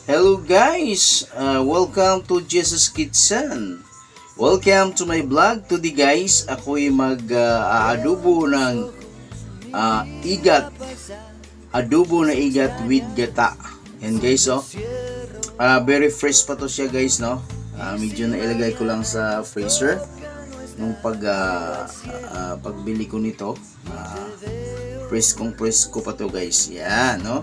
Hello guys! Welcome to Jesus Kitchen. Welcome to my vlog. Today guys, ako'y mag-aadobo ng igat. Adobo na igat with gata. Yan guys, oh. Very fresh pa to siya guys, no? Medyo na ilagay ko lang sa freezer. Nung pagbili ko nito, fresh ko pa to guys. Yan, no?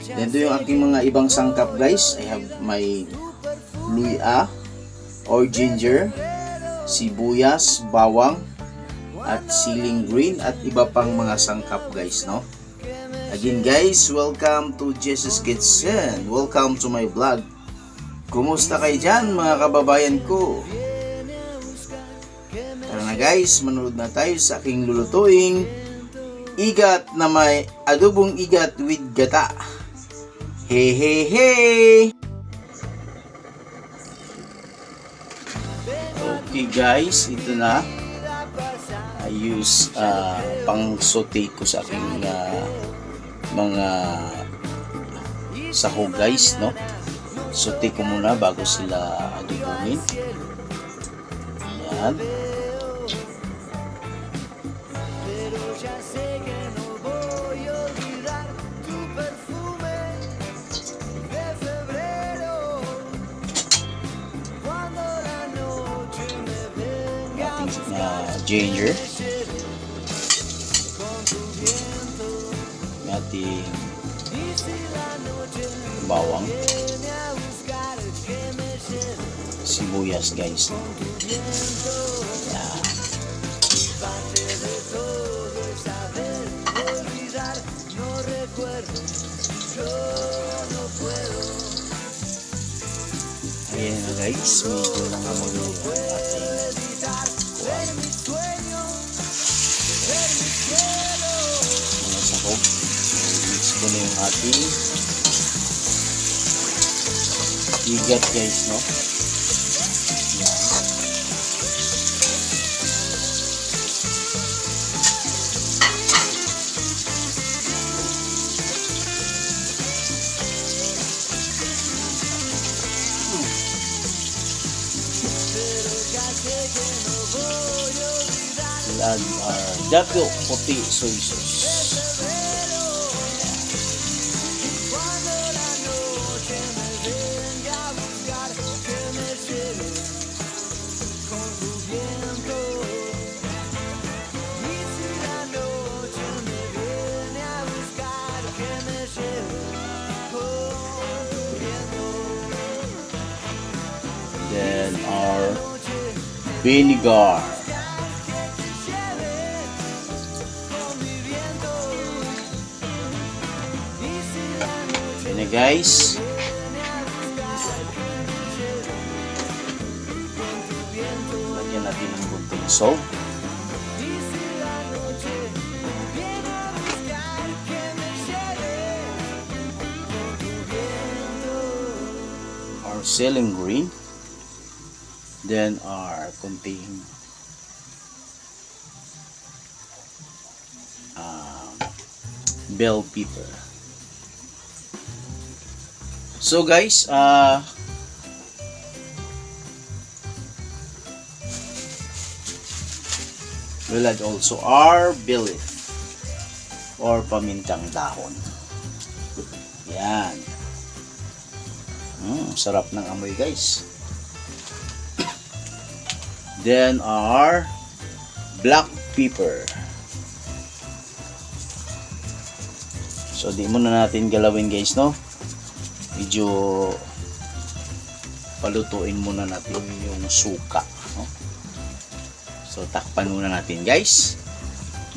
Ito yung aking mga ibang sangkap guys. I have my luya or ginger, sibuyas, bawang, at siling green at iba pang mga sangkap guys, no? Again guys, welcome to Jesus Kitchen. Welcome to my vlog. Kumusta kayo dyan mga kababayan ko? Tara na guys, manood na tayo sa aking lulutuing igat na may adobong igat with gata. Hey, hey, hey! Okay guys, ito na. I use pang saute ko sa aking mga sahog guys, no? Saute ko muna bago sila adobohin. Yan. Ginger, ating bawang, sibuyas guys. Yan. Ayan na guys, medyo nangamulo yung ating mga sahog. Mix ko na yung ating igat guys, no? Yan. And dato puti soy sauce. Then our vinegar. Yan guys. Lagyan natin ng bunting salt. Our celery green. Then our konting bell pepper. So guys, we'll add also our bay leaf or pamintang dahon. Yan. Sarap ng amoy guys. Then our black pepper. So di muna natin galawin guys, no? Medyo palutuin muna natin yung suka, no? So takpan muna natin guys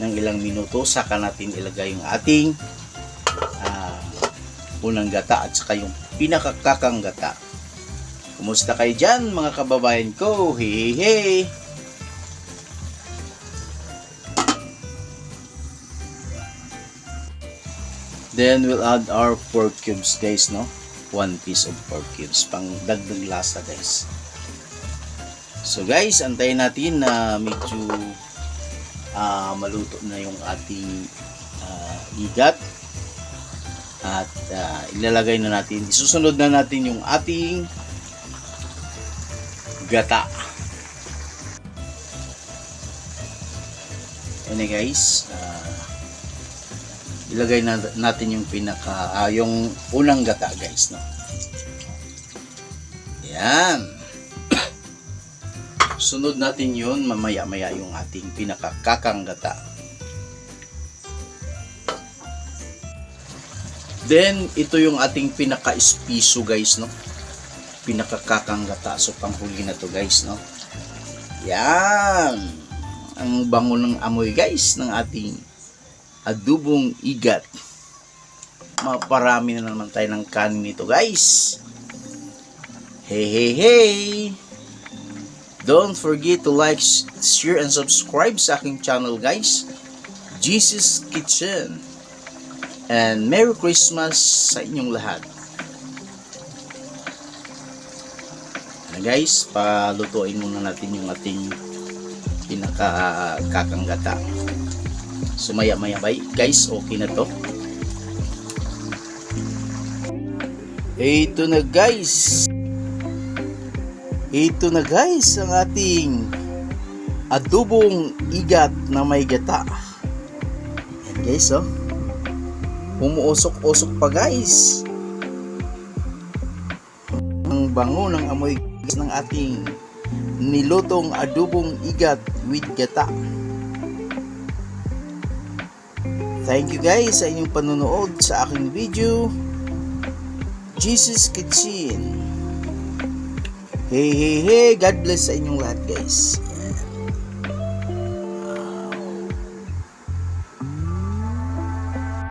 ng ilang minuto, saka natin ilagay yung ating unang gata at saka yung pinakakakang gata. Kumusta kayo dyan mga kababayan ko? Hey, hey! Then we'll add our pork cubes guys, no? 1 piece of pork cubes pang dagdag lasa guys. So guys, antayin natin na medyo maluto na yung ating igat. At ilalagay na natin, isusunod na natin yung ating gata. Yan guys, ilagay na natin yung yung unang gata guys, no? Yan. Sunod natin yun mamaya-maya yung ating pinakakakang gata. Then, ito yung ating pinaka-espiso guys, no? Pinakakakang gata. So, panghuli na to guys, no? Yan! Ang bango ng amoy guys ng ating adubong igat. Maparami na naman tayo ng kanin nito guys. Hey, hey, hey! Don't forget to like, share, and subscribe sa aking channel guys. Jesus Kitchen. And Merry Christmas sa inyong lahat. Guys, palutuin muna natin yung ating pinakakakang gata. So maya-maya guys, okay na to. Ito na guys. Ito na guys ang ating adobong igat na may gata. Yan guys, oh. Umuusok-usok pa guys. Ang bango ng amoy guys ng ating nilutong adobong igat with gata. Thank you guys sa inyong panonood sa aking video. Jesus Kitchen. Hey, hey, hey. God bless sa inyong lahat guys.